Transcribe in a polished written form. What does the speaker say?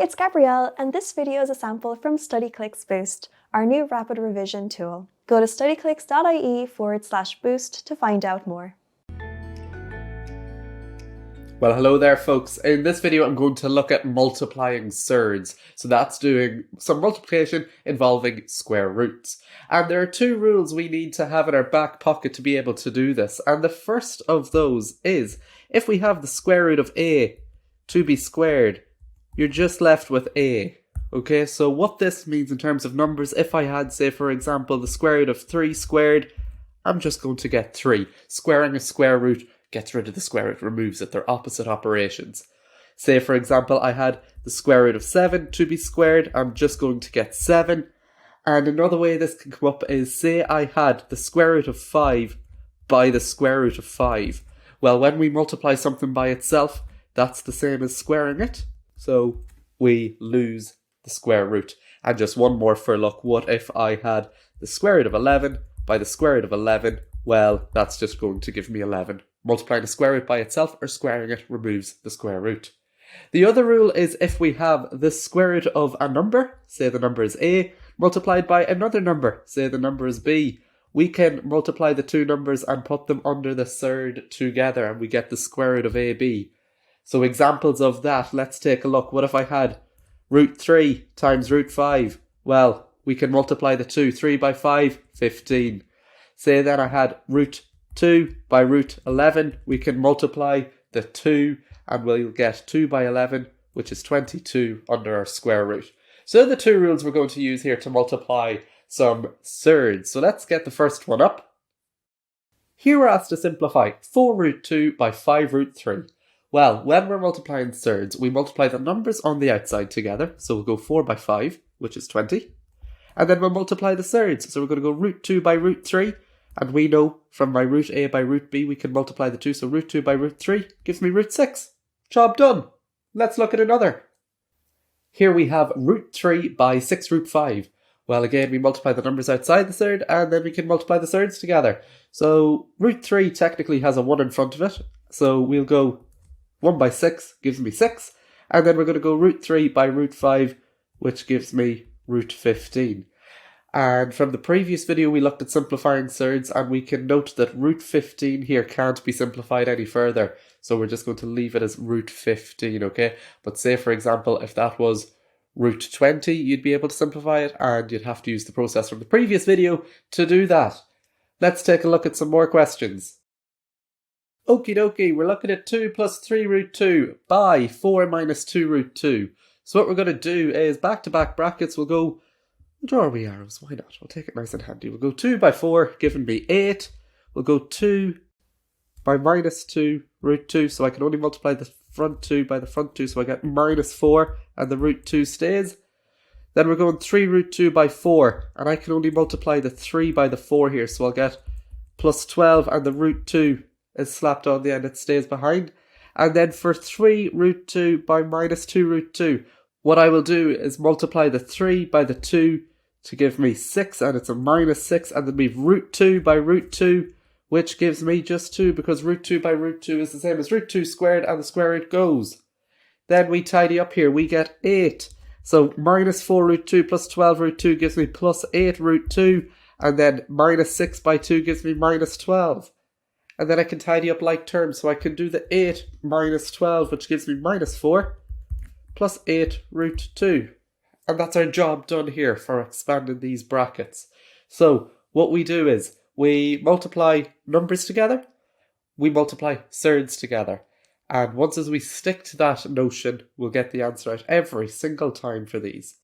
it's Gabrielle, and this video is a sample from Studyclix Boost, our new rapid revision tool. Go to studyclix.ie/boost to find out more. Well, hello there folks. In this video I'm going to look at multiplying surds. So that's doing some multiplication involving square roots. And there are two rules we need to have in our back pocket to be able to do this. And the first of those is, if we have the square root of a to be squared, you're just left with a. Okay, so what this means in terms of numbers, if I had, say for example, the square root of 3 squared, I'm just going to get 3. Squaring a square root gets rid of the square root, removes it. They're opposite operations. Say for example I had the square root of 7 to be squared, I'm just going to get 7. And another way this can come up is, say I had the square root of 5 by the square root of 5. Well, when we multiply something by itself, that's the same as squaring it. So we lose the square root. And just one more for luck, what if I had the square root of 11 by the square root of 11? Well, that's just going to give me 11. Multiplying a square root by itself or squaring it removes the square root. The other rule is, if we have the square root of a number, say the number is a, multiplied by another number, say the number is b, we can multiply the two numbers and put them under the surd together and we get the square root of ab. So examples of that, let's take a look. What if I had root 3 times root 5? Well, we can multiply the two. 3 by 5, 15. Say then I had root 2 by root 11. We can multiply the 2 and we'll get 2 by 11, which is 22 under our square root. So the two rules we're going to use here to multiply some surds. So let's get the first one up. Here we're asked to simplify 4 root 2 by 5 root 3. Well, when we're multiplying surds, we multiply the numbers on the outside together. So we'll go 4 by 5, which is 20. And then we'll multiply the surds. So we're going to go root 2 by root 3. And we know from my root a by root b, we can multiply the two. So root 2 by root 3 gives me root 6. Job done. Let's look at another. Here we have root 3 by 6 root 5. Well, again, we multiply the numbers outside the surd, and then we can multiply the surds together. So root 3 technically has a 1 in front of it. So we'll go 1 by 6 gives me 6. And then we're going to go root 3 by root 5, which gives me root 15. And from the previous video, we looked at simplifying surds, and we can note that root 15 here can't be simplified any further. So we're just going to leave it as root 15, okay? But say, for example, if that was root 20, you'd be able to simplify it, and you'd have to use the process from the previous video to do that. Let's take a look at some more questions. Okie dokie, we're looking at 2 plus 3 root 2 by 4 minus 2 root 2. So what we're going to do is back-to-back brackets, we'll go, draw our wee arrows, why not? We'll take it nice and handy. We'll go 2 by 4, giving me 8. We'll go 2 by minus 2 root 2, so I can only multiply the front 2 by the front 2, so I get minus 4, and the root 2 stays. Then we're going 3 root 2 by 4, and I can only multiply the 3 by the 4 here, so I'll get plus 12, and the root 2 is slapped on the end, it stays behind. And then for 3 root 2 by minus 2 root 2, what I will do is multiply the 3 by the 2 to give me 6, and it's a minus 6, and then we've root 2 by root 2, which gives me just 2, because root 2 by root 2 is the same as root 2 squared, and the square root goes. Then we tidy up here, we get 8. So minus 4 root 2 plus 12 root 2 gives me plus 8 root 2, and then minus 6 by 2 gives me minus 12. And then I can tidy up like terms, so I can do the 8 minus 12, which gives me minus 4, plus 8 root 2. And that's our job done here for expanding these brackets. So what we do is, we multiply numbers together, we multiply surds together. And once as we stick to that notion, we'll get the answer out every single time for these.